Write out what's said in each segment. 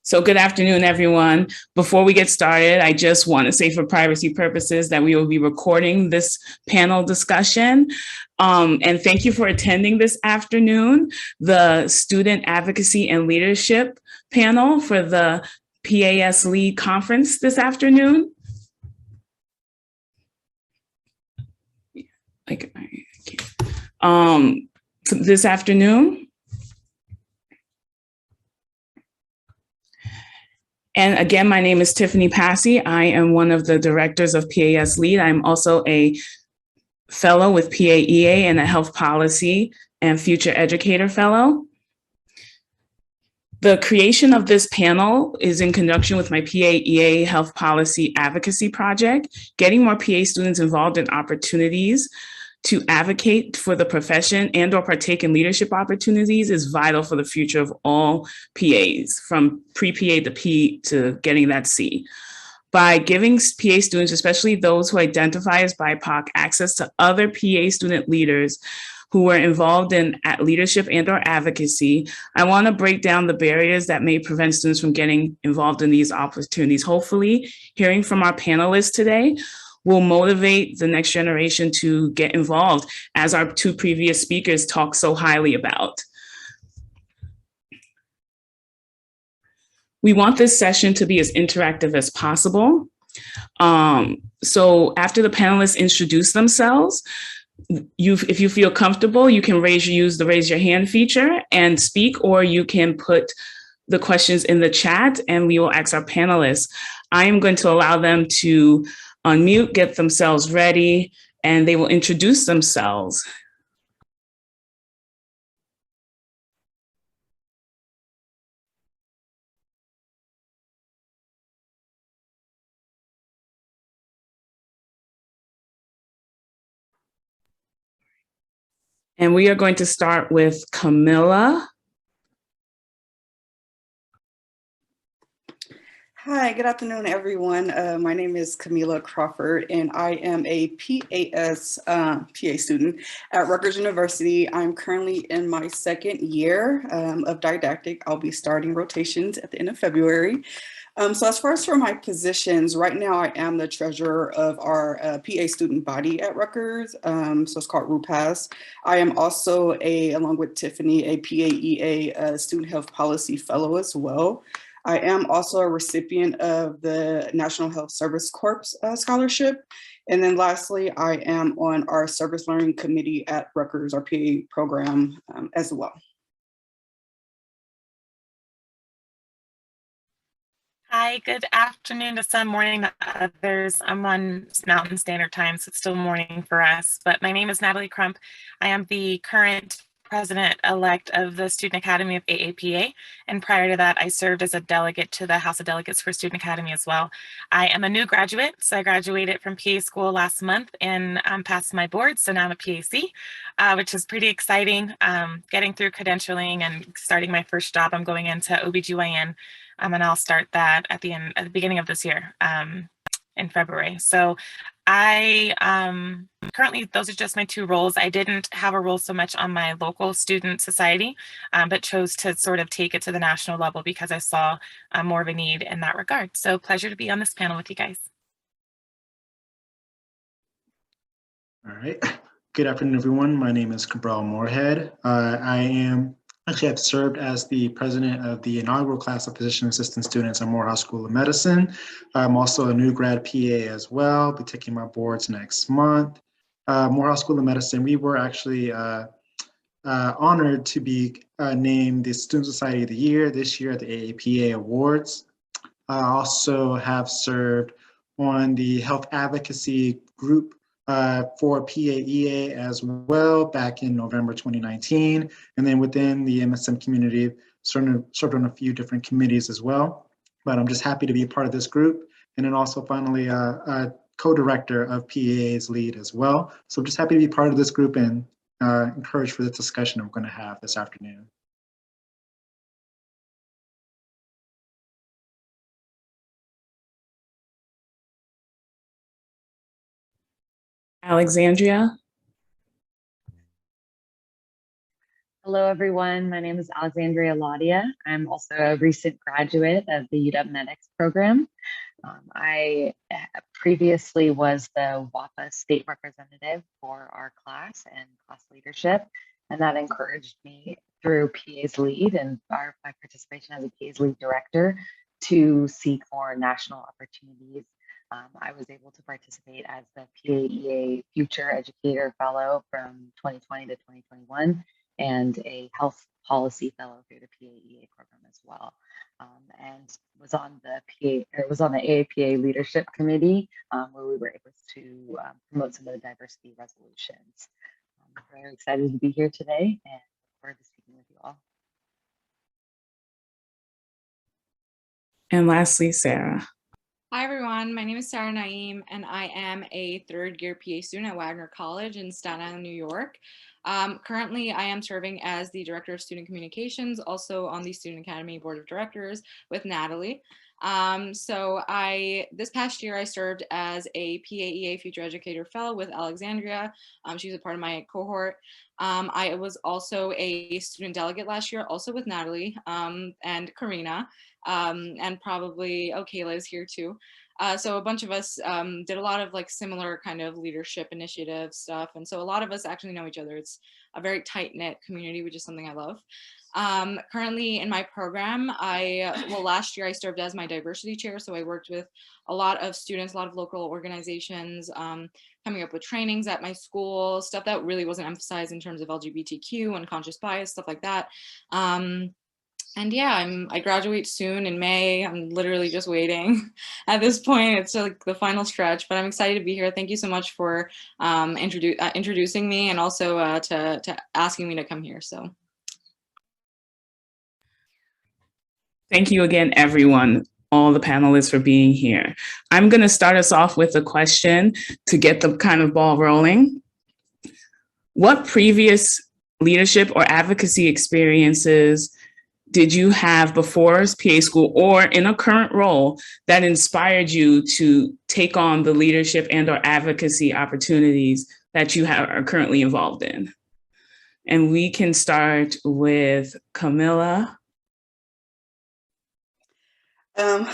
So good afternoon, everyone. Before we get started, I just want to say for privacy purposes that we will be recording this panel discussion. And thank you for attending this afternoon, the Student Advocacy and Leadership panel for the PAS Lead Conference this afternoon. This afternoon. And again, my name is Tiffany Passy. I am one of the directors of PAS Lead. I'm also a fellow with PAEA and a health policy and future educator fellow. The creation of this panel is in conjunction with my PAEA Health Policy Advocacy project, getting more PA students involved in opportunities to advocate for the profession and or partake in leadership opportunities is vital for the future of all PAs, from pre-PA to P to getting that C. By giving PA students, especially those who identify as BIPOC, access to other PA student leaders who are involved in leadership and or advocacy, I want to break down the barriers that may prevent students from getting involved in these opportunities. Hopefully, hearing from our panelists today will motivate the next generation to get involved, as our two previous speakers talked so highly about. We want this session to be as interactive as possible. So after the panelists introduce themselves, if you feel comfortable, you can use the raise your hand feature and speak, or you can put the questions in the chat and we will ask our panelists. I am going to allow them to unmute, get themselves ready, and they will introduce themselves. And we are going to start with Kamilah. Hi, good afternoon, everyone. My name is Kamilah Crawford, and I am a PAS PA student at Rutgers University. I'm currently in my second year of didactic. I'll be starting rotations at the end of February. So as far as for my positions, right now I am the treasurer of our PA student body at Rutgers. So it's called RUPAS. I am also, along with Tiffany, a PAEA Student Health Policy Fellow as well. I am also a recipient of the National Health Service Corps scholarship. And then lastly, I am on our Service Learning Committee at Rutgers, our PA program as well. Hi, good afternoon to some, morning to others. I'm on Mountain Standard Time, so it's still morning for us. But my name is Natalie Crump. I am the current president-elect of the Student Academy of AAPA, and prior to that, I served as a delegate to the House of Delegates for Student Academy as well. I am a new graduate, so I graduated from PA school last month and passed my board, so now I'm a PAC, which is pretty exciting. Getting through credentialing and starting my first job, I'm going into OBGYN, and I'll start that at the beginning of this year, in February. So I currently, those are just my two roles. I didn't have a role so much on my local student society, but chose to sort of take it to the national level because I saw more of a need in that regard. So pleasure to be on this panel with you guys. All right. Good afternoon, everyone. My name is Kabriel Moorehead. Actually, I've served as the president of the inaugural class of physician assistant students at Moorehead School of Medicine. I'm also a new grad PA as well. I'll be taking my boards next month. Moorehead School of Medicine, we were actually honored to be named the Student Society of the Year this year at the AAPA Awards. I also have served on the Health Advocacy Group for PAEA as well back in November 2019. And then within the MSM community, served on a few different committees as well. But I'm just happy to be a part of this group. And then also finally a co-director of PAA's Lead as well. So I'm just happy to be part of this group and encouraged for the discussion we're going to have this afternoon. Alexandria. Hello, everyone. My name is Alexandria Lahdya. I'm also a recent graduate of the UW Medics program. I previously was the WAPA state representative for our class and class leadership, and that encouraged me through PA's lead and my participation as a PA's lead director to seek more national opportunities. I was able to participate as the PAEA Future Educator Fellow from 2020 to 2021 and a Health Policy Fellow through the PAEA program as well. And was on the AAPA Leadership Committee where we were able to promote some of the diversity resolutions. I'm very excited to be here today and look forward to speaking with you all. And lastly, Sara. Hi, everyone. My name is Sara Neem, and I am a third-year PA student at Wagner College in Staten Island, New York. Currently, I am serving as the Director of Student Communications, also on the Student Academy Board of Directors with Natalie. This past year, I served as a PAEA Future Educator Fellow with Alexandria. She was a part of my cohort. I was also a student delegate last year, also with Natalie and Karina. And probably Kayla is here too. So a bunch of us did a lot of like similar kind of leadership initiative stuff. And so a lot of us actually know each other. It's a very tight knit community, which is something I love. Currently in my program, last year I served as my diversity chair. So I worked with a lot of students, a lot of local organizations, coming up with trainings at my school, stuff that really wasn't emphasized in terms of LGBTQ, unconscious bias, stuff like that. And yeah, I graduate soon in May. I'm literally just waiting at this point. It's like the final stretch, but I'm excited to be here. Thank you so much for introducing me and also to asking me to come here. So. Thank you again, everyone, all the panelists for being here. I'm going to start us off with a question to get the kind of ball rolling. What previous leadership or advocacy experiences did you have before PA school or in a current role that inspired you to take on the leadership and or advocacy opportunities that you are currently involved in? And we can start with Kamilah.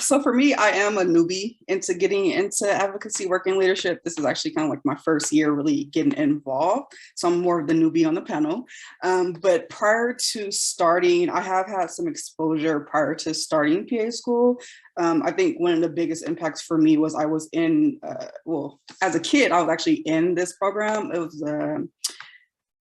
So for me, I am a newbie into getting into advocacy, work, and leadership. This is actually kind of like my first year really getting involved. So I'm more of the newbie on the panel. But prior to starting, I have had some exposure prior to starting PA school. I think one of the biggest impacts for me was I was in, as a kid, I was actually in this program. It was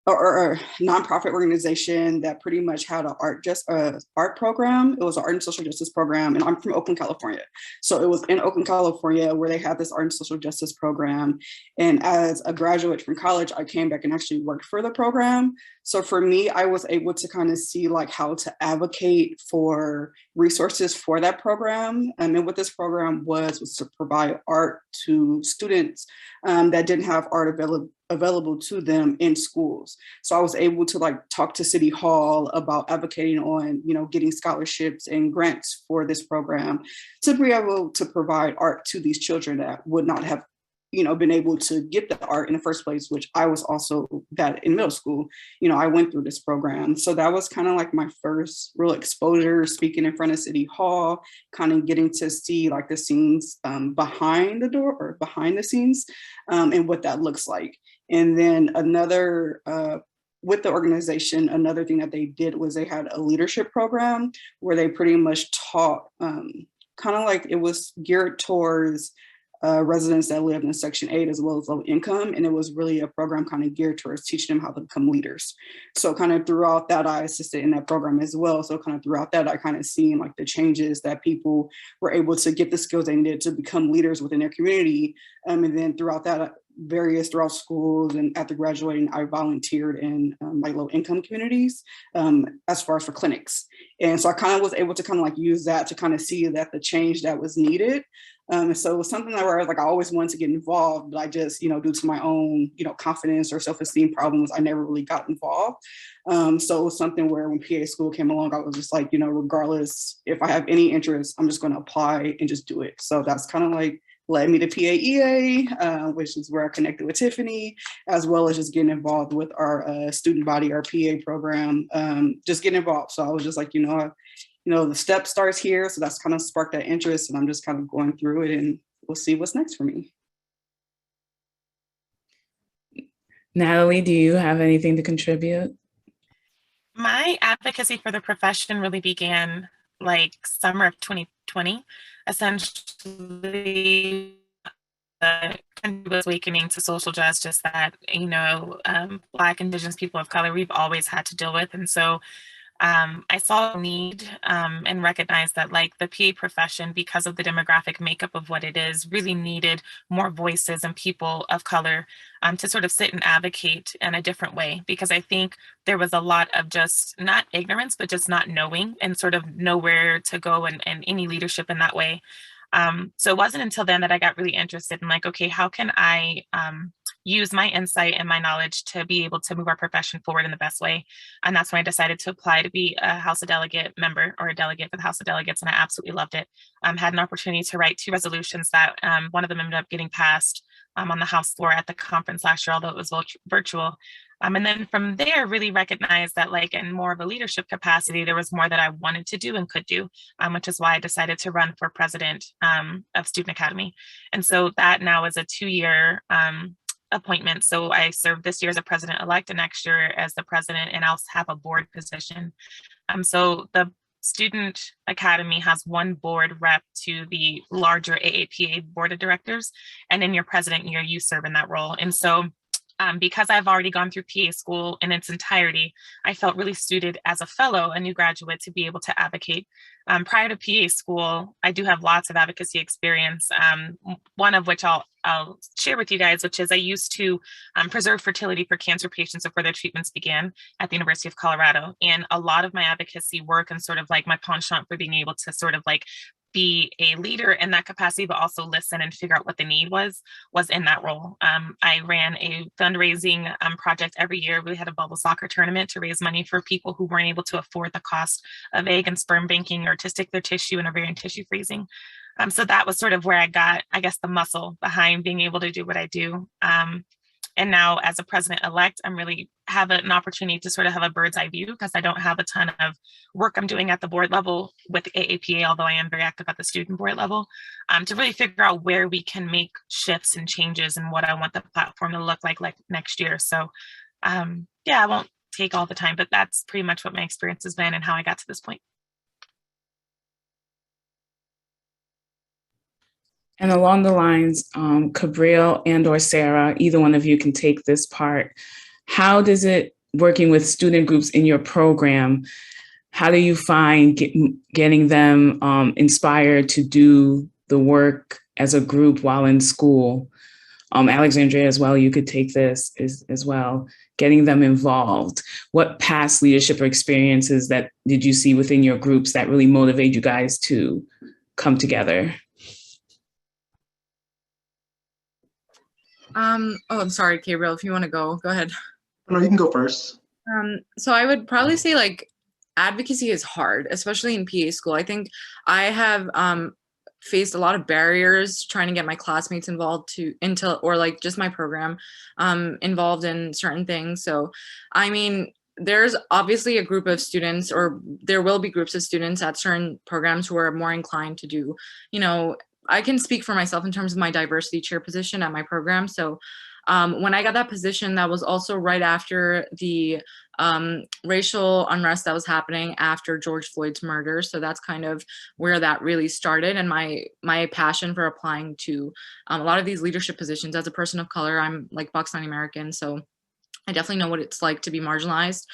or a nonprofit organization that pretty much had an art program. It was an art and social justice program, and I'm from Oakland, California. So it was in Oakland, California, where they had this art and social justice program. And as a graduate from college, I came back and actually worked for the program. So for me, I was able to kind of see like how to advocate for resources for that program. And what this program was to provide art to students that didn't have art available to them in schools. So I was able to like talk to City Hall about advocating on, getting scholarships and grants for this program to be able to provide art to these children that would not have, been able to get the art in the first place, which I was also that in middle school. I went through this program. So that was kind of like my first real exposure, speaking in front of City Hall, kind of getting to see like the scenes behind the door or behind the scenes and what that looks like. And then with the organization, another thing that they did was they had a leadership program where they pretty much taught kind of like it was geared towards residents that live in Section 8 as well as low income. And it was really a program kind of geared towards teaching them how to become leaders. So kind of throughout that, I assisted in that program as well. So kind of throughout that, I kind of seen like the changes that people were able to get the skills they needed to become leaders within their community. And then throughout that, throughout schools and after graduating, I volunteered in like low income communities as far as for clinics. And so I kind of was able to kind of like use that to kind of see that the change that was needed. So it was something that where I always wanted to get involved, but I just, due to my own, confidence or self-esteem problems, I never really got involved. So it was something where when PA school came along, I was just like, regardless if I have any interest, I'm just going to apply and just do it. So that's kind of like led me to PAEA, which is where I connected with Tiffany, as well as just getting involved with our student body, our PA program, just getting involved. So I was just like, the step starts here. So that's kind of sparked that interest, and I'm just kind of going through it, and we'll see what's next for me. Natalie, do you have anything to contribute? My advocacy for the profession really began like summer of 2020. Essentially, the country was awakening to social justice that, Black, Indigenous people of color, we've always had to deal with. And so I saw a need and recognized that like the PA profession, because of the demographic makeup of what it is, really needed more voices and people of color to sort of sit and advocate in a different way. Because I think there was a lot of just not ignorance, but just not knowing and sort of nowhere to go and any leadership in that way. So it wasn't until then that I got really interested in like, okay, how can I use my insight and my knowledge to be able to move our profession forward in the best way? And that's when I decided to apply to be a House of Delegate member or a delegate for the House of Delegates. And I absolutely loved it. Had an opportunity to write 2 resolutions that one of them ended up getting passed on the House floor at the conference last year, although it was virtual. And then from there, really recognized that like in more of a leadership capacity, there was more that I wanted to do and could do, which is why I decided to run for president of Student Academy. And so that now is a 2-year appointment. So I served this year as a president-elect and next year as the president, and I'll have a board position. So the Student Academy has 1 board rep to the larger AAPA board of directors. And in your president year, you serve in that role. And so because I've already gone through PA school in its entirety, I felt really suited as a fellow, a new graduate, to be able to advocate. Prior to PA school, I do have lots of advocacy experience, one of which I'll share with you guys, which is I used to preserve fertility for cancer patients before their treatments began at the University of Colorado. And a lot of my advocacy work and sort of like my penchant for being able to sort of like be a leader in that capacity, but also listen and figure out what the need was in that role. I ran a fundraising project every year. We had a bubble soccer tournament to raise money for people who weren't able to afford the cost of egg and sperm banking or to stick their tissue in ovarian tissue freezing. So that was sort of where I got, I guess, the muscle behind being able to do what I do. And now as a president-elect, I'm really have an opportunity to sort of have a bird's eye view because I don't have a ton of work I'm doing at the board level with AAPA, although I am very active at the student board level, to really figure out where we can make shifts and changes and what I want the platform to look like next year. So yeah, I won't take all the time, but that's pretty much what my experience has been and how I got to this point. And along the lines, Kabriel and or Sara, either one of you can take this part. How does it, working with student groups in your program, how do you find getting them inspired to do the work as a group while in school? Alexandria as well, you could take this as well, getting them involved. What past leadership or experiences that did you see within your groups that really motivate you guys to come together? Oh, I'm sorry, Kabriel, if you want to go ahead. No, you can go first. So I would probably say like advocacy is hard, especially in PA school. I think I have faced a lot of barriers trying to get my classmates involved or like just my program involved in certain things. So, I mean, there's obviously a group of students, or there will be groups of students at certain programs who are more inclined to do, I can speak for myself in terms of my diversity chair position at my program. So when I got that position, that was also right after the racial unrest that was happening after George Floyd's murder. So that's kind of where that really started. And my passion for applying to a lot of these leadership positions as a person of color, I'm like Pakistani American, so I definitely know what it's like to be marginalized.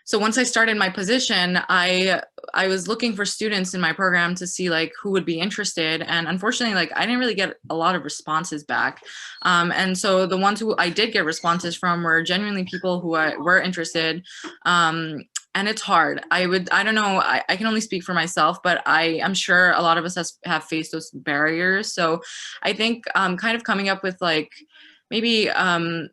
So once I started my position, I was looking for students in my program to see like who would be interested. And unfortunately, like I didn't really get a lot of responses back. And so the ones who I did get responses from were genuinely people who were interested. And it's hard. I don't know, I can only speak for myself, but I'm sure a lot of us have faced those barriers. So I think kind of coming up with like maybe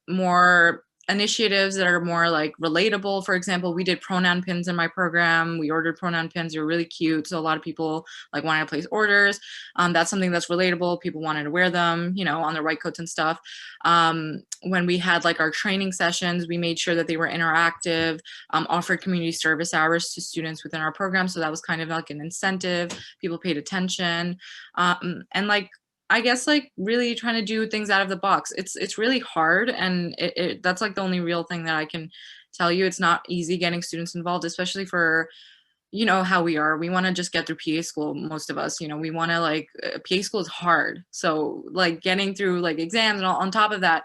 more initiatives that are more like relatable. For example, we did pronoun pins in my program. We ordered pronoun pins. They were really cute. So a lot of people like wanted to place orders. That's something that's relatable. People wanted to wear them, you know, on their white coats and stuff. When we had like our training sessions, we made sure that they were interactive, offered community service hours to students within our program. So that was kind of like an incentive. People paid attention. And like, I guess like really trying to do things out of the box. It's really hard, and that's like the only real thing that I can tell you. It's not easy getting students involved, especially for, you know, how we are. We want to just get through PA school, most of us, you know, we want to like, PA school is hard. So like getting through like exams and all, on top of that,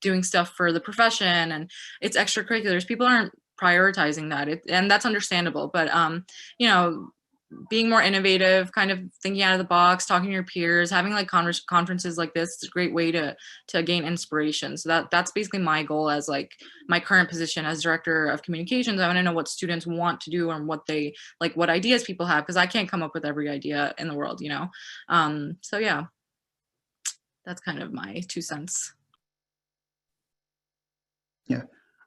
doing stuff for the profession, and it's extracurriculars. People aren't prioritizing that, and that's understandable. But you know, being more innovative, kind of thinking out of the box, talking to your peers, having like conferences like this is a great way to gain inspiration. So that's basically my goal as like my current position as director of communications. I want to know what students want to do and what they like, what ideas people have, because I can't come up with every idea in the world, you know. So yeah, that's kind of my 2 cents. Yeah,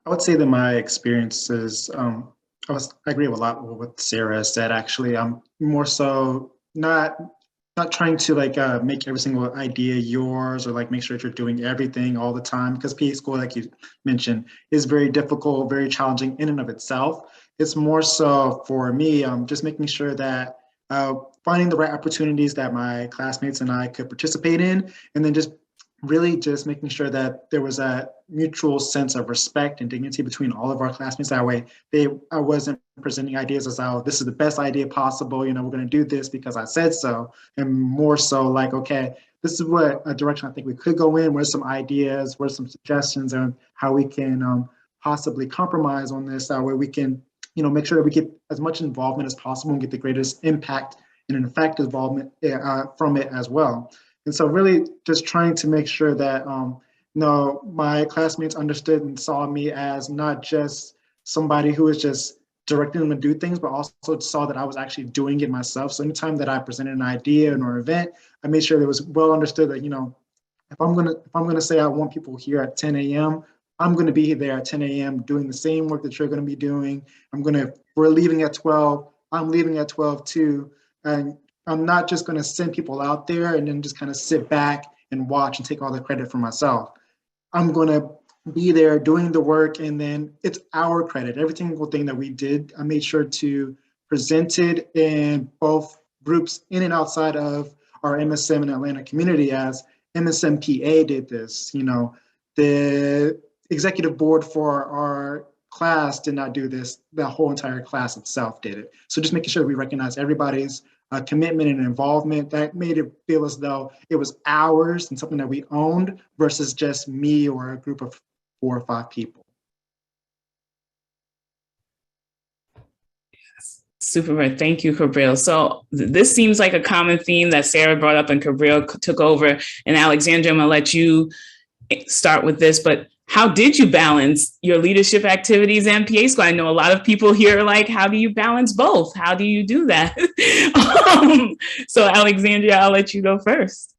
I would say that my experiences, I agree with a lot with what Sara said. Actually, I'm more so not trying to like make every single idea yours, or like make sure that you're doing everything all the time, because PA school, like you mentioned, is very difficult, very challenging in and of itself. It's more so for me, just making sure that finding the right opportunities that my classmates and I could participate in, and then just really just making sure that there was a mutual sense of respect and dignity between all of our classmates. That way, I wasn't presenting ideas as, oh, this is the best idea possible, you know, we're going to do this because I said so, and more so like, okay, this is what a direction I think we could go in. Where's some ideas, where's some suggestions on how we can possibly compromise on this. That way we can, you know, make sure that we get as much involvement as possible and get the greatest impact and an effective involvement from it as well. And so really just trying to make sure that no, my classmates understood and saw me as not just somebody who was just directing them to do things, but also saw that I was actually doing it myself. So anytime that I presented an idea or an event, I made sure it was well understood that, you know, if I'm gonna say I want people here at 10 a.m., I'm gonna be there at 10 a.m. doing the same work that you're gonna be doing. We're leaving at 12, I'm leaving at 12 too. And I'm not just going to send people out there and then just kind of sit back and watch and take all the credit for myself. I'm going to be there doing the work, and then it's our credit. Every single thing that we did, I made sure to present it in both groups in and outside of our MSM and Atlanta community as MSM PA did this. You know, the executive board for our class did not do this. The whole entire class itself did it. So just making sure we recognize everybody's commitment and involvement, that made it feel as though it was ours and something that we owned versus just me or a group of 4 or 5 people. Super, thank you, Kabriel. So this seems like a common theme that Sara brought up and Kabriel took over. And Alexandria, I'm gonna let you start with this, but how did you balance your leadership activities and PA school? I know a lot of people here are like, how do you balance both? How do you do that? So Alexandria, I'll let you go first.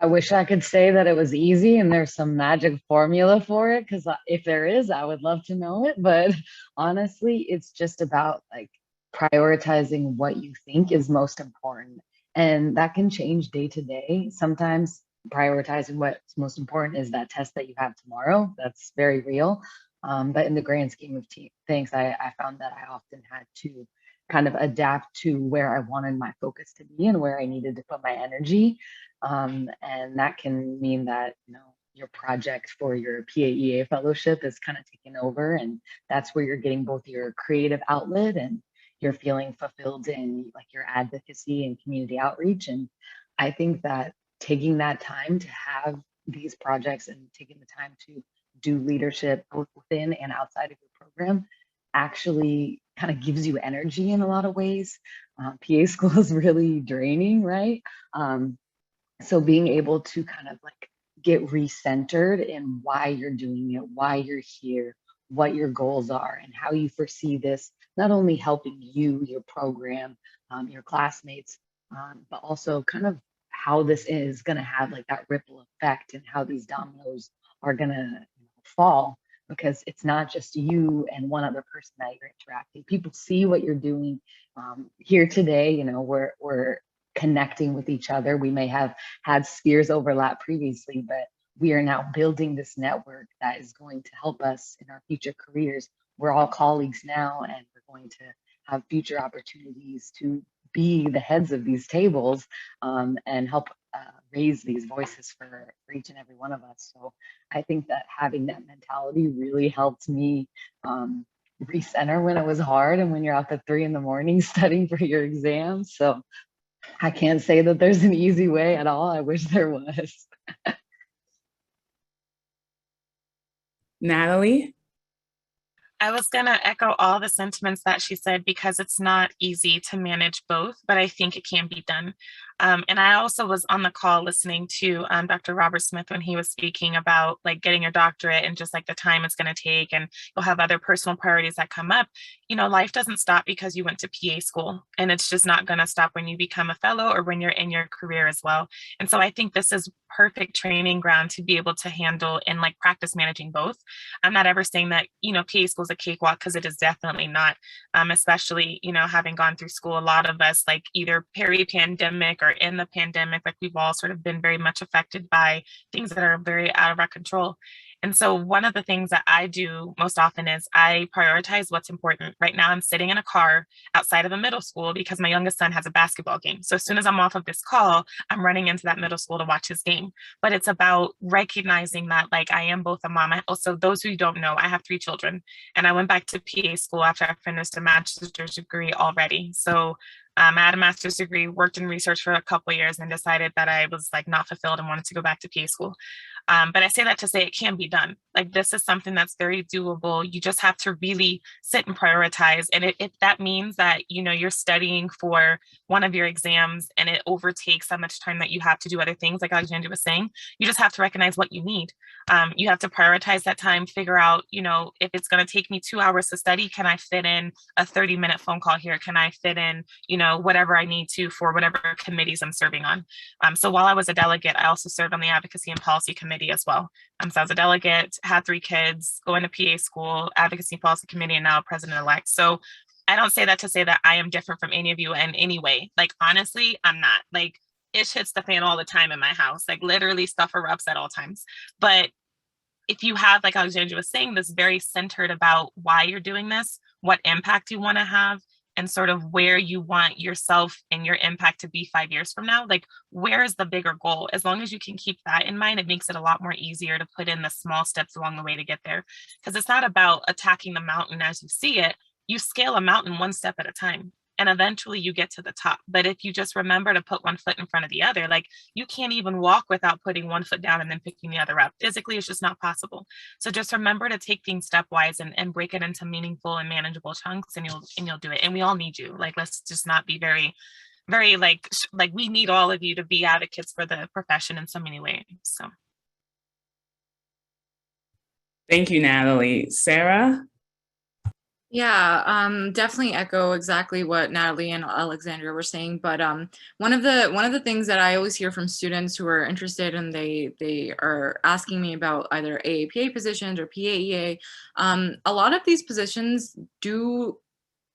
I wish I could say that it was easy and there's some magic formula for it, because if there is, I would love to know it. But honestly, it's just about like prioritizing what you think is most important. And that can change day to day. Sometimes prioritizing what's most important is that test that you have tomorrow. That's very real. But in the grand scheme of things, I found that I often had to kind of adapt to where I wanted my focus to be and where I needed to put my energy. And that can mean that, you know, your project for your PAEA fellowship is kind of taken over, and that's where you're getting both your creative outlet and you're feeling fulfilled in like your advocacy and community outreach. And I think that taking that time to have these projects and taking the time to do leadership both within and outside of your program actually kind of gives you energy in a lot of ways. PA school is really draining, right? So being able to kind of like get recentered in why you're doing it, why you're here, what your goals are, and how you foresee this not only helping you, your program, your classmates, but also kind of how this is going to have like that ripple effect and how these dominoes are gonna fall, because it's not just you and one other person that you're interacting. People see what you're doing. Here today, you know, we're connecting with each other. We may have had spheres overlap previously, but we are now building this network that is going to help us in our future careers. We're all colleagues now, and we're going to have future opportunities to be the heads of these tables, and help raise these voices for each and every one of us. So I think that having that mentality really helped me recenter when it was hard and when you're up at 3 a.m. studying for your exams. So I can't say that there's an easy way at all. I wish there was. Natalie? I was going to echo all the sentiments that she said, because it's not easy to manage both, but I think it can be done. And I also was on the call listening to Dr. Robert Smith when he was speaking about like getting your doctorate and just like the time it's going to take, and you'll have other personal priorities that come up. You know, life doesn't stop because you went to PA school, and it's just not going to stop when you become a fellow or when you're in your career as well. And so I think this is perfect training ground to be able to handle and like practice managing both. I'm not ever saying that, you know, PA school is a cakewalk, because it is definitely not, especially, you know, having gone through school, a lot of us like either peri-pandemic or in the pandemic, like we've all sort of been very much affected by things that are very out of our control. And so one of the things that I do most often is I prioritize what's important. Right now, I'm sitting in a car outside of a middle school because my youngest son has a basketball game. So as soon as I'm off of this call, I'm running into that middle school to watch his game. But it's about recognizing that like I am both a mom. Also, those who don't know, I have 3 children, and I went back to PA school after I finished a master's degree already. So I had a master's degree, worked in research for a couple of years, and decided that I was like not fulfilled and wanted to go back to PA school. But I say that to say it can be done. Like this is something that's very doable. You just have to really sit and prioritize. And if that means that, you know, you're studying for one of your exams and it overtakes so much time that you have to do other things, like Alexandria was saying, you just have to recognize what you need. You have to prioritize that time, figure out, you know, if it's going to take me 2 hours to study, can I fit in a 30-minute phone call here? Can I fit in, you know, whatever I need to for whatever committees I'm serving on? So while I was a delegate, I also served on the Advocacy and Policy Committee as well. So I was a delegate, had 3 kids, going to PA school, Advocacy and Policy Committee, and now president-elect. So I don't say that to say that I am different from any of you in any way. Like, honestly, I'm not. Like, it hits the fan all the time in my house. Like, literally stuff erupts at all times. But if you have, like Alexandria was saying, this very centered about why you're doing this, what impact you want to have, and sort of where you want yourself and your impact to be 5 years from now, like where is the bigger goal? As long as you can keep that in mind, it makes it a lot more easier to put in the small steps along the way to get there. Because it's not about attacking the mountain as you see it. You scale a mountain one step at a time, and eventually you get to the top. But if you just remember to put one foot in front of the other, like you can't even walk without putting one foot down and then picking the other up. Physically, it's just not possible. So just remember to take things stepwise and break it into meaningful and manageable chunks, and you'll do it. And we all need you. Like, let's just not be very like we need all of you to be advocates for the profession in so many ways. So Thank you, Natalie. Sara? Yeah, definitely echo exactly what Natalie and Alexandria were saying. But one of the things that I always hear from students who are interested and they are asking me about either AAPA positions or PAEA, a lot of these positions do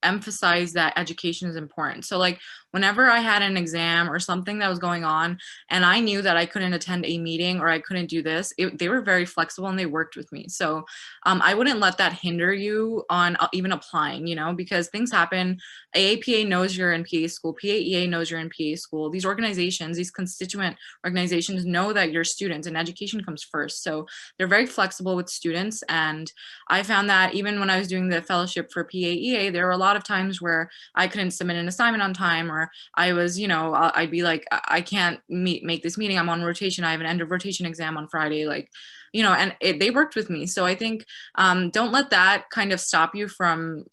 emphasize that education is important. So like whenever I had an exam or something that was going on and I knew that I couldn't attend a meeting or I couldn't do this, they were very flexible and they worked with me. So I wouldn't let that hinder you on even applying, you know, because things happen. AAPA knows you're in PA school, PAEA knows you're in PA school. These organizations, these constituent organizations know that you're students and education comes first. So they're very flexible with students. And I found that even when I was doing the fellowship for PAEA, there were a lot of times where I couldn't submit an assignment on time, or I was, you know, I'd be like, I can't make this meeting. I'm on rotation. I have an end of rotation exam on Friday, like, you know, and they worked with me. So I think don't let that kind of stop you from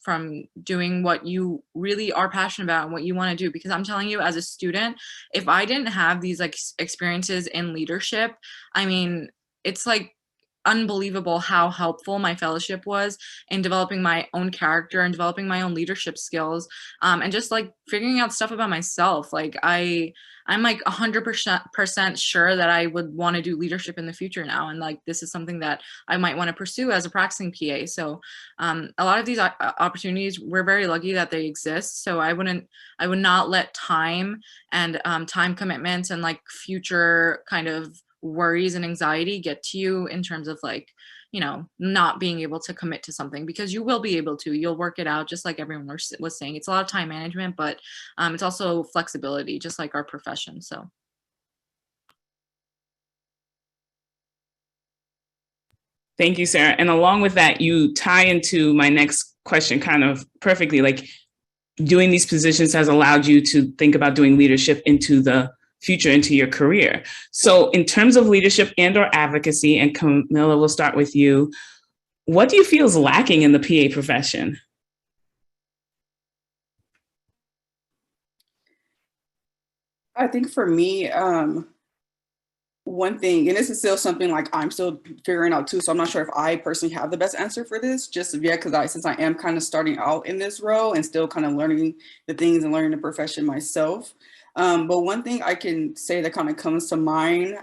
doing what you really are passionate about and what you want to do. Because I'm telling you, as a student, if I didn't have these like experiences in leadership, I mean, it's like unbelievable how helpful my fellowship was in developing my own character and developing my own leadership skills, and just like figuring out stuff about myself. Like I'm like 100% sure that I would want to do leadership in the future now, and like this is something that I might want to pursue as a practicing PA. So a lot of these opportunities, we're very lucky that they exist. So I would not let time and time commitments and like future kind of worries and anxiety get to you in terms of like, you know, not being able to commit to something, because you will be able to. You'll work it out, just like everyone was saying. It's a lot of time management, but it's also flexibility, just like our profession. So thank you, Sarah. And along with that, you tie into my next question kind of perfectly. Like, doing these positions has allowed you to think about doing leadership into the future, into your career. So in terms of leadership and or advocacy, and Kamilah, we'll start with you, what do you feel is lacking in the PA profession? I think for me, one thing, and this is still something like I'm still figuring out too, so I'm not sure if I personally have the best answer for this just yet, because since I am kind of starting out in this role and still kind of learning the things and learning the profession myself. But one thing I can say that kind of comes to mind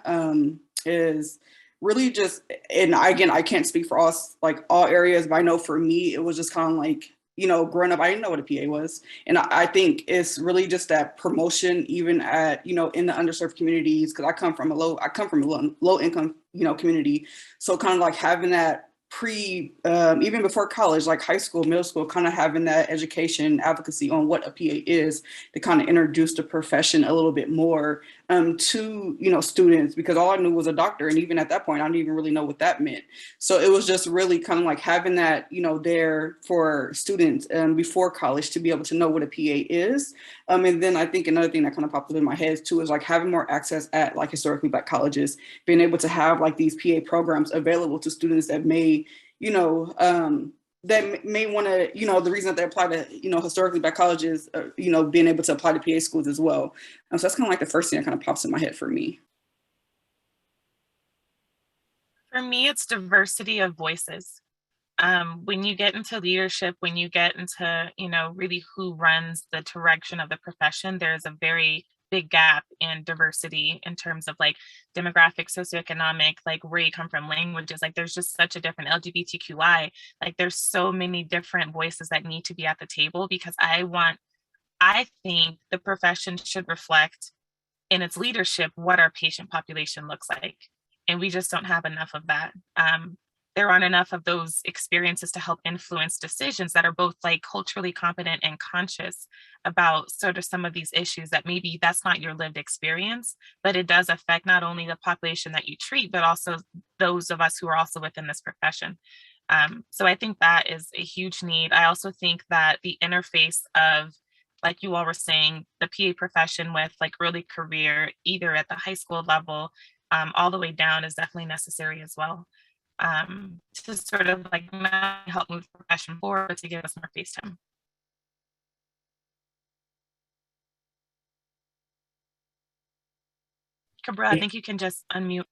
is really just, and again, I can't speak for all areas, but I know for me, it was just kind of like, you know, growing up, I didn't know what a PA was. And I think it's really just that promotion, even at, you know, in the underserved communities, because I come from a low income, you know, community. So kind of like having that even before college, like high school, middle school, kind of having that education advocacy on what a PA is to kind of introduce the profession a little bit more to, you know, students, because all I knew was a doctor. And even at that point, I didn't even really know what that meant. So it was just really kind of like having that, you know, there for students before college to be able to know what a PA is. And then I think another thing that kind of popped up in my head too is like having more access at like historically Black colleges, being able to have like these PA programs available to students that may, you know, that may want to, you know, the reason that they apply to, you know, historically Black colleges, you know, being able to apply to PA schools as well. So that's kind of like the first thing that kind of pops in my head for me. For me, it's diversity of voices. When you get into leadership, when you get into, you know, really who runs the direction of the profession, there's a very big gap in diversity in terms of like demographic, socioeconomic, like where you come from, languages. Like there's just such a different LGBTQI. Like there's so many different voices that need to be at the table, because I think the profession should reflect in its leadership what our patient population looks like. And we just don't have enough of that. There aren't enough of those experiences to help influence decisions that are both like culturally competent and conscious about sort of some of these issues that maybe that's not your lived experience, but it does affect not only the population that you treat, but also those of us who are also within this profession. So I think that is a huge need. I also think that the interface of, like you all were saying, the PA profession with like early career, either at the high school level, all the way down, is definitely necessary as well. To sort of like not help move the profession forward, but to give us more face time. Kabriel, I think you can just unmute.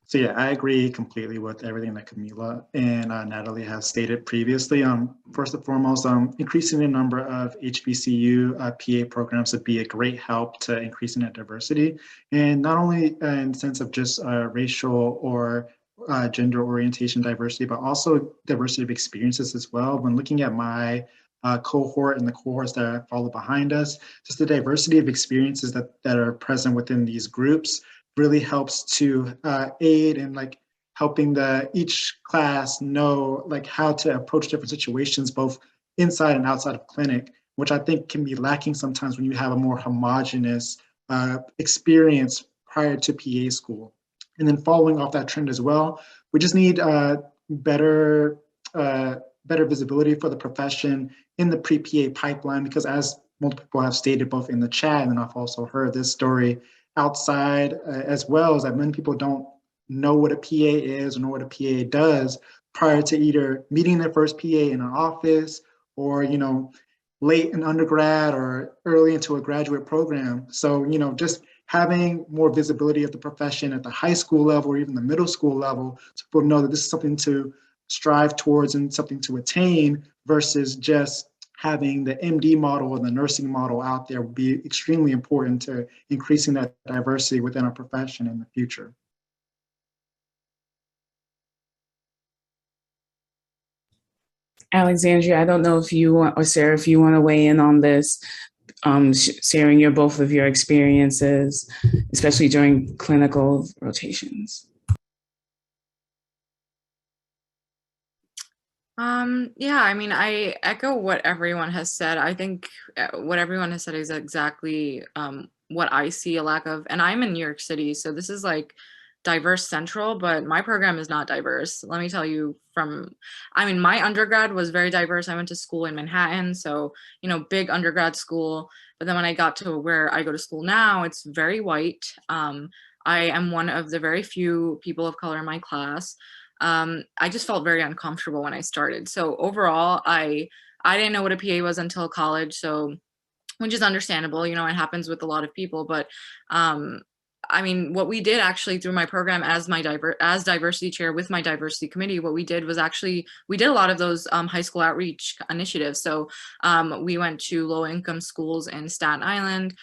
So yeah, I agree completely with everything that Kamilah and Natalie have stated previously. First and foremost, increasing the number of HBCU PA programs would be a great help to increasing that diversity. And not only in the sense of just racial or gender orientation diversity, but also diversity of experiences as well. When looking at my cohort and the cohorts that follow behind us, just the diversity of experiences that are present within these groups really helps to aid in like helping each class know like how to approach different situations, both inside and outside of clinic, which I think can be lacking sometimes when you have a more homogeneous experience prior to PA school. And then following off that trend as well, we just need better visibility for the profession in the pre-PA pipeline, because as multiple people have stated both in the chat, and I've also heard this story outside as well, is that many people don't know what a PA is or know what a PA does prior to either meeting their first PA in an office or, you know, late in undergrad or early into a graduate program. So, you know, just having more visibility of the profession at the high school level or even the middle school level, so people know that this is something to strive towards and something to attain versus just having the MD model or the nursing model out there would be extremely important to increasing that diversity within our profession in the future. Alexandria, I don't know if you want, or Sara, if you want to weigh in on this, sharing both of your experiences, especially during clinical rotations. Yeah, I mean, I echo what everyone has said. I think what everyone has said is exactly what I see a lack of. And I'm in New York City, so this is like diverse central, but my program is not diverse. Let me tell you I mean, my undergrad was very diverse. I went to school in Manhattan, so, you know, big undergrad school. But then when I got to where I go to school now, it's very white. I am one of the very few people of color in my class. I just felt very uncomfortable when I started. So overall, I didn't know what a PA was until college. So, which is understandable, you know, it happens with a lot of people. But I mean, what we did actually through my program as diversity chair with my diversity committee, what we did was actually, we did a lot of those high school outreach initiatives. So we went to low income schools in Staten Island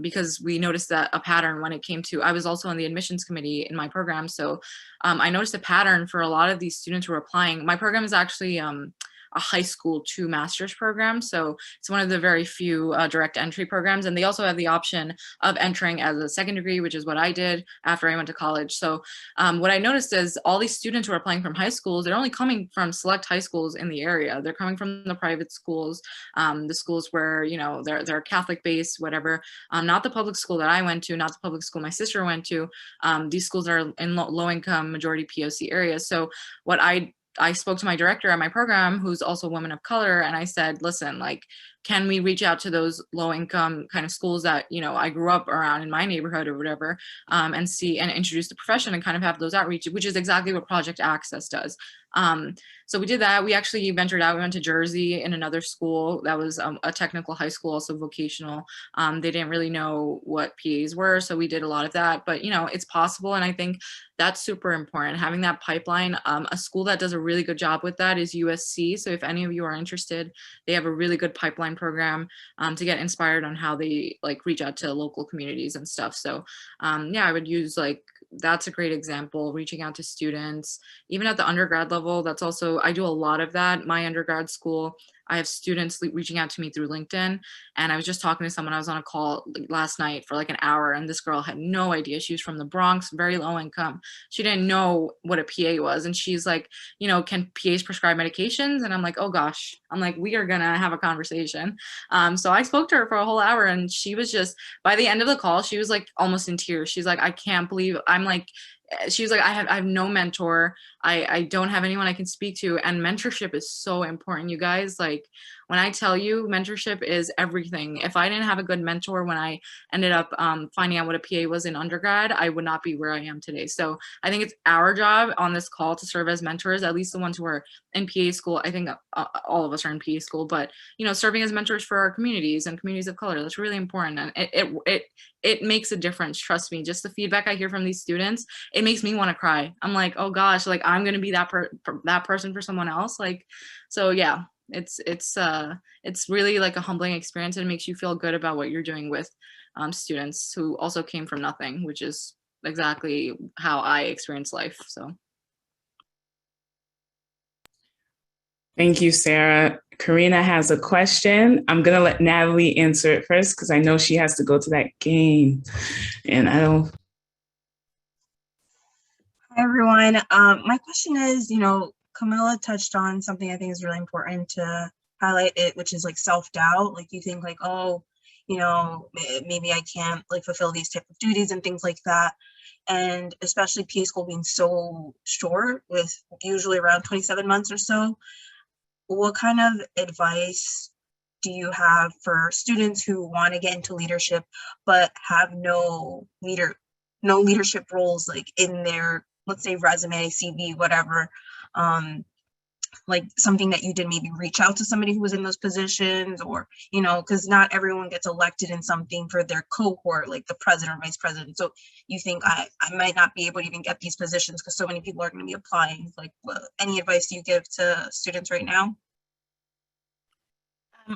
because we noticed that a pattern when it came to, I was also on the admissions committee in my program. So I noticed a pattern for a lot of these students who were applying. My program is actually a high school to master's program. So it's one of the very few direct entry programs. And they also have the option of entering as a second degree, which is what I did after I went to college. So what I noticed is all these students who are applying from high schools, they're only coming from select high schools in the area. They're coming from the private schools, the schools where, you know, they're Catholic based, whatever. Not the public school that I went to, not the public school my sister went to. These schools are in low income majority POC areas. So what I spoke to my director at my program, who's also a woman of color, and I said, listen, like, can we reach out to those low income kind of schools that, you know, I grew up around in my neighborhood or whatever, and see and introduce the profession and kind of have those outreach, which is exactly what Project Access does. So we did that. We actually ventured out. We went to Jersey in another school that was a technical high school, also vocational. They didn't really know what PAs were, so we did a lot of that. But, you know, it's possible, and I think that's super important, having that pipeline. A school that does a really good job with that is USC. So if any of you are interested, they have a really good pipeline program to get inspired on how they like reach out to local communities and stuff. So yeah, I would use like, that's a great example, reaching out to students, even at the undergrad level. That's also, I do a lot of that. My undergrad school, I have students reaching out to me through LinkedIn. And I was just talking to someone, I was on a call last night for like an hour, and this girl had no idea. She was from the Bronx, very low income. She didn't know what a PA was. And she's like, you know, can PAs prescribe medications? And I'm like, oh gosh, I'm like, we are gonna have a conversation. So I spoke to her for a whole hour, and she was just, by the end of the call, she was like almost in tears. She's like, I can't believe, I'm like, she was like, I have no mentor. I don't have anyone I can speak to. And mentorship is so important, you guys. Like, when I tell you mentorship is everything. If I didn't have a good mentor when I ended up finding out what a PA was in undergrad, I would not be where I am today. So I think it's our job on this call to serve as mentors, at least the ones who are in PA school. I think all of us are in PA school, but, you know, serving as mentors for our communities and communities of color, that's really important. And it makes a difference. Trust me, just the feedback I hear from these students, it makes me want to cry. I'm like, oh gosh, like I'm going to be that person for someone else. Like, so yeah, it's really like a humbling experience, and it makes you feel good about what you're doing with students who also came from nothing, which is exactly how I experience life. So. Thank you, Sara. Karina has a question. I'm going to let Natalie answer it first because I know she has to go to that game. And I don't. Hi, everyone. My question is, you know, Kamilah touched on something I think is really important to highlight it, which is like self-doubt. Like you think like, oh, you know, maybe I can't like fulfill these type of duties and things like that. And especially PA school being so short, with usually around 27 months or so. What kind of advice do you have for students who want to get into leadership but have no leadership roles like in their, let's say, resume, CV, whatever, like something that you did, maybe reach out to somebody who was in those positions, or, you know, because not everyone gets elected in something for their cohort, like the president or vice president. So you think I might not be able to even get these positions because so many people are going to be applying. Like, any advice do you give to students right now?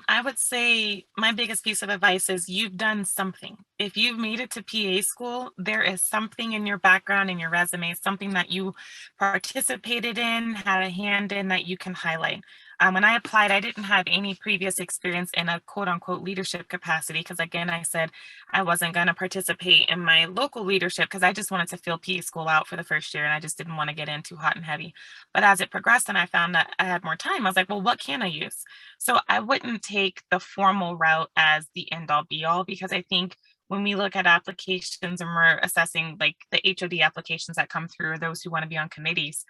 I would say my biggest piece of advice is you've done something. If you've made it to PA school, there is something in your background, in your resume, something that you participated in, had a hand in that you can highlight. When I applied, I didn't have any previous experience in a quote unquote leadership capacity because, again, I said I wasn't going to participate in my local leadership because I just wanted to fill PA school out for the first year and I just didn't want to get in too hot and heavy. But as it progressed and I found that I had more time, I was like, well, what can I use? So I wouldn't take the formal route as the end all be all, because I think when we look at applications and we're assessing like the HOD applications that come through or those who want to be on committees,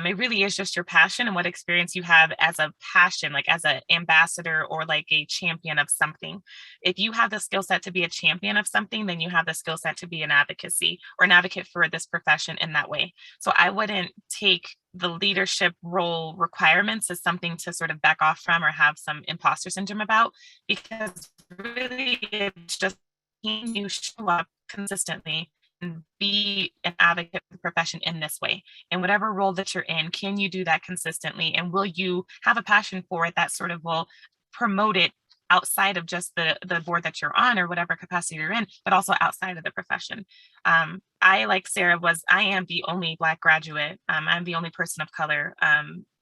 it really is just your passion and what experience you have as a passion, like as an ambassador or like a champion of something. If you have the skill set to be a champion of something, then you have the skill set to be an advocacy or an advocate for this profession in that way. So I wouldn't take the leadership role requirements as something to sort of back off from or have some imposter syndrome about, because really it's just, can you show up consistently and be an advocate for the profession in this way? In whatever role that you're in, can you do that consistently? And will you have a passion for it that sort of will promote it outside of just the board that you're on or whatever capacity you're in, but also outside of the profession? I, like Sara, I am the only Black graduate. I'm the only person of color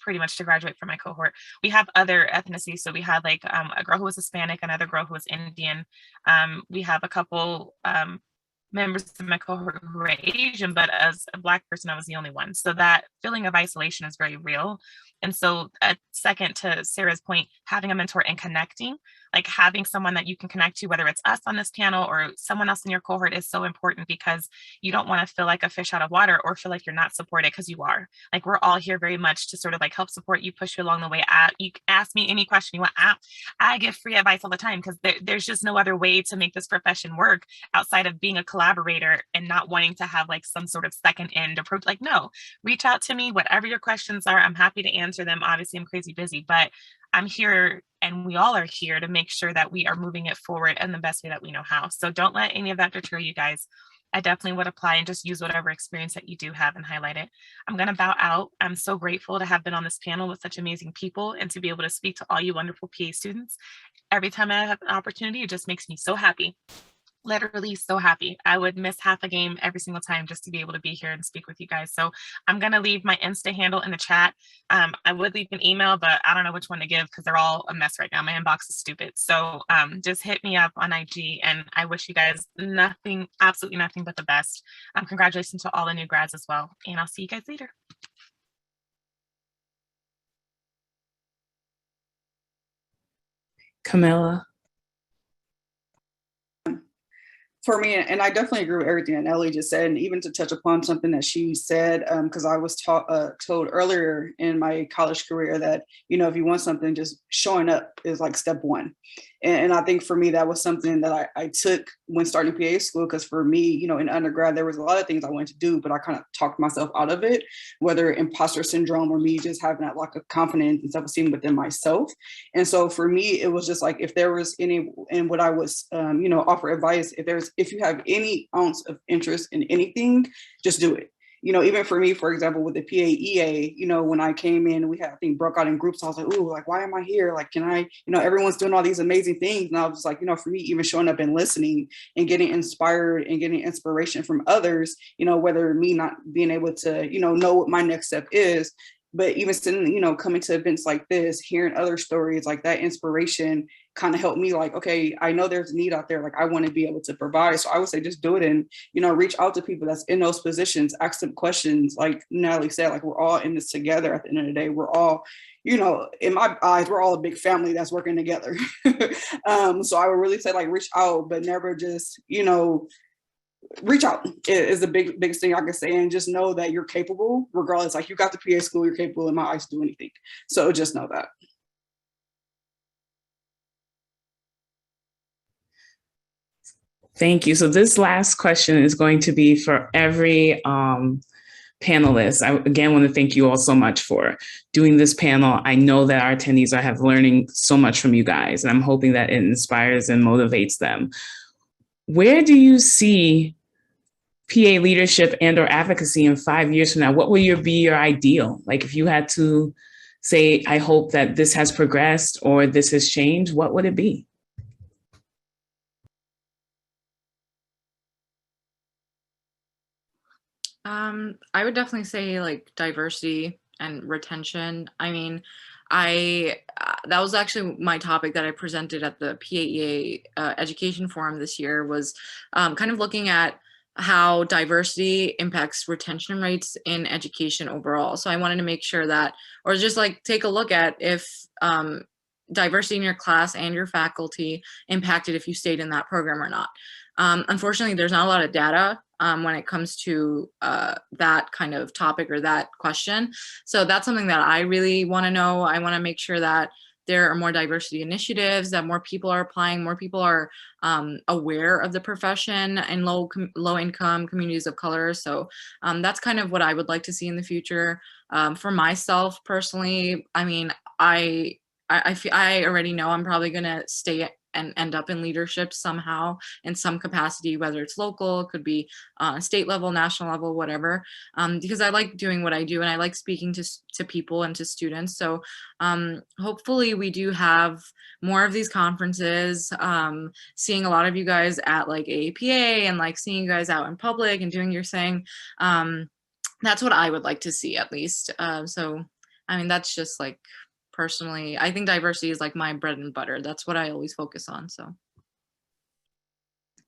pretty much to graduate from my cohort. We have other ethnicities. So we had like a girl who was Hispanic, another girl who was Indian. We have a couple members of my cohort who were Asian, but as a Black person, I was the only one. So that feeling of isolation is very real. And so second to Sara's point, having a mentor and connecting, like having someone that you can connect to, whether it's us on this panel or someone else in your cohort, is so important, because you don't want to feel like a fish out of water or feel like you're not supported, because you are. Like, we're all here very much to sort of like help support you, push you along the way. You ask me any question you want. I give free advice all the time, because there's just no other way to make this profession work outside of being a collaborator and not wanting to have like some sort of second end approach. Like, no, reach out to me, whatever your questions are, I'm happy to answer them. Obviously, I'm crazy busy, but I'm here, and we all are here to make sure that we are moving it forward in the best way that we know how. So don't let any of that deter you guys. I definitely would apply and just use whatever experience that you do have and highlight it. I'm going to bow out. I'm so grateful to have been on this panel with such amazing people and to be able to speak to all you wonderful PA students. Every time I have an opportunity, it just makes me so happy. Literally so happy. I would miss half a game every single time just to be able to be here and speak with you guys. So I'm going to leave my Insta handle in the chat. I would leave an email, but I don't know which one to give because they're all a mess right now. My inbox is stupid. So just hit me up on IG, and I wish you guys nothing, absolutely nothing but the best. Congratulations to all the new grads as well. And I'll see you guys later. Kamilah. For me, and I definitely agree with everything that Natalie just said, and even to touch upon something that she said, because I was told earlier in my college career that, you know, if you want something, just showing up is like step one. And I think for me, that was something that I took when starting PA school, because for me, you know, in undergrad, there was a lot of things I wanted to do, but I kind of talked myself out of it, whether imposter syndrome or me just having that lack of confidence and self-esteem within myself. And so for me, it was just like, if there was any, and what I was, you know, offer advice, if you have any ounce of interest in anything, just do it. You know, even for me, for example, with the PAEA, you know, when I came in, we had, I think, broke out in groups. I was like, ooh, like, why am I here? Like, can I, you know, everyone's doing all these amazing things. And I was like, you know, for me, even showing up and listening and getting inspired and getting inspiration from others, you know, whether me not being able to, you know what my next step is, but even sitting, you know, coming to events like this, hearing other stories, like that inspiration kind of helped me, like, okay, I know there's a need out there. Like, I want to be able to provide. So I would say just do it, and, you know, reach out to people that's in those positions, ask them questions. Like Natalie said, like, we're all in this together at the end of the day. We're all, you know, in my eyes, we're all a big family that's working together. So I would really say, like, reach out, but never just, you know, reach out is the biggest thing I can say, and just know that you're capable regardless. Like, you got the PA school, you're capable in my eyes to do anything. So just know that. Thank you. So this last question is going to be for every panelists. I again want to thank you all so much for doing this panel. I know that our attendees have learning so much from you guys, and I'm hoping that it inspires and motivates them. Where do you see PA leadership and or advocacy in 5 years from now? What will be your ideal? Like if you had to say, I hope that this has progressed or this has changed, what would it be? I would definitely say like diversity and retention. I mean, that was actually my topic that I presented at the PAEA Education Forum this year, was kind of looking at how diversity impacts retention rates in education overall. So I wanted to make sure that, or just like take a look at if diversity in your class and your faculty impacted if you stayed in that program or not. Unfortunately, there's not a lot of data when it comes to that kind of topic or that question. So that's something that I really want to know. I want to make sure that there are more diversity initiatives, that more people are applying, more people are aware of the profession in low income communities of color. So that's kind of what I would like to see in the future. For myself personally, I mean, I already know I'm probably going to stay and end up in leadership somehow in some capacity, whether it's local, it could be state level, national level, whatever, because I like doing what I do and I like speaking to people and to students. So hopefully we do have more of these conferences, seeing a lot of you guys at like AAPA and like seeing you guys out in public and doing your thing. That's what I would like to see at least. So, I mean, that's just like, personally, I think diversity is like my bread and butter. That's what I always focus on. So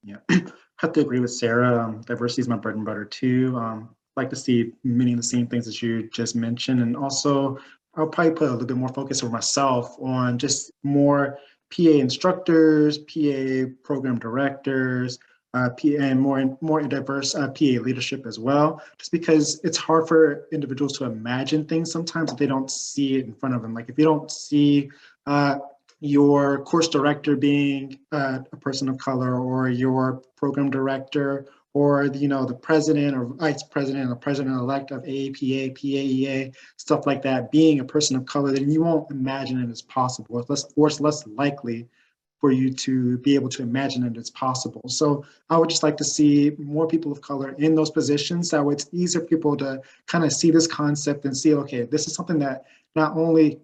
yeah, I have to agree with Sara. Diversity is my bread and butter too. Like to see many of the same things that you just mentioned, and also I'll probably put a little bit more focus for myself on just more PA instructors, PA program directors, PA, and more diverse PA leadership as well, just because it's hard for individuals to imagine things sometimes if they don't see it in front of them. Like if you don't see your course director being a person of color, or your program director, or the president or vice president or president-elect of AAPA, PAEA, stuff like that, being a person of color, then you won't imagine it as possible. It's less likely for you to be able to imagine it as possible. So I would just like to see more people of color in those positions. That way it's easier for people to kind of see this concept and see, okay, this is something that not only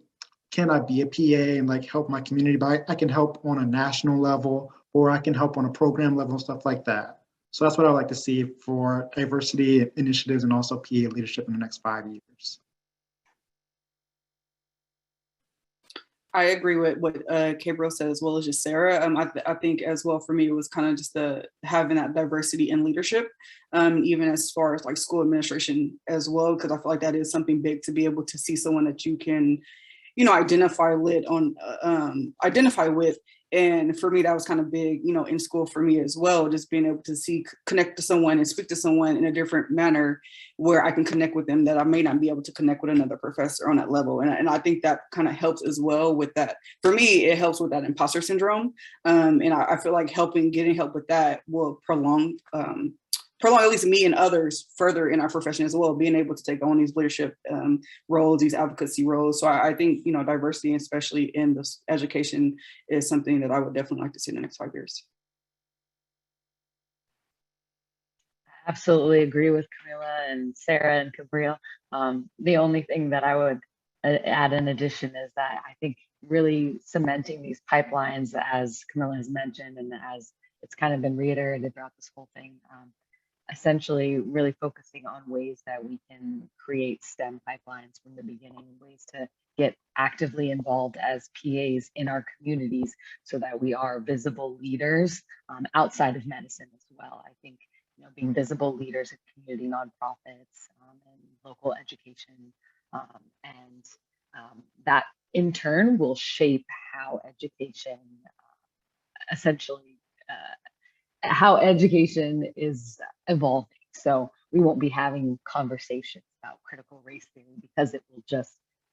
can I be a PA and like help my community, but I can help on a national level, or I can help on a program level and stuff like that. So that's what I like to see for diversity initiatives and also PA leadership in the next 5 years. I agree with what Kabriel said, as well as just Sara. I think as well for me, it was kind of just having that diversity in leadership, even as far as like school administration as well, because I feel like that is something big to be able to see someone that you can, identify with. And for me, that was kind of big, in school for me as well, just being able to connect to someone and speak to someone in a different manner where I can connect with them that I may not be able to connect with another professor on that level. And I think that kind of helps as well with that. For me, it helps with that imposter syndrome. And I feel like getting help with that will prolong at least me and others further in our profession as well, being able to take on these leadership roles, these advocacy roles. So I think, diversity, especially in this education, is something that I would definitely like to see in the next 5 years. Absolutely agree with Kamilah and Sara and Kabriel. The only thing that I would add in addition is that I think really cementing these pipelines, as Kamilah has mentioned, and as it's kind of been reiterated throughout this whole thing, essentially really focusing on ways that we can create STEM pipelines from the beginning, ways to get actively involved as PAs in our communities so that we are visible leaders outside of medicine as well. I think being visible leaders in community nonprofits and local education, and that in turn will shape how education how education is evolving. So we won't be having conversations about critical race theory because it will just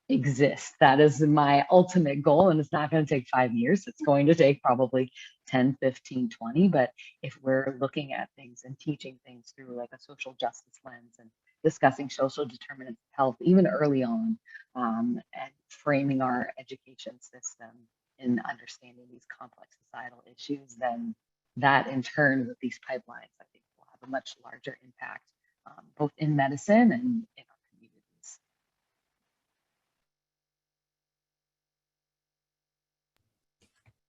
exist. That is my ultimate goal, and it's not going to take 5 years. It's going to take probably 10, 15, 20. But if we're looking at things and teaching things through like a social justice lens and discussing social determinants of health even early on, and framing our education system in understanding these complex societal issues, then that in turn with these pipelines, I think will have a much larger impact, both in medicine and in our communities.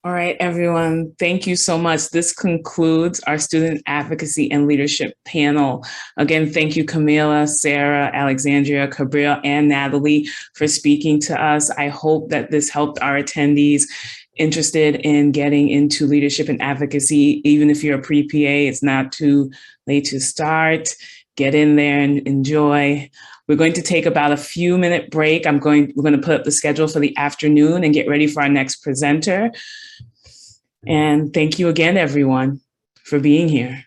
All right, everyone, thank you so much. This concludes our Student Advocacy and Leadership panel. Again, thank you, Kamilah, Sara, Alexandria, Kabriel, and Natalie for speaking to us. I hope that this helped our attendees interested in getting into leadership and advocacy. Even if you're a pre-PA, it's not too late to start. Get in there and enjoy. We're going to take about a few minute break. We're going to put up the schedule for the afternoon and get ready for our next presenter. And thank you again, everyone, for being here.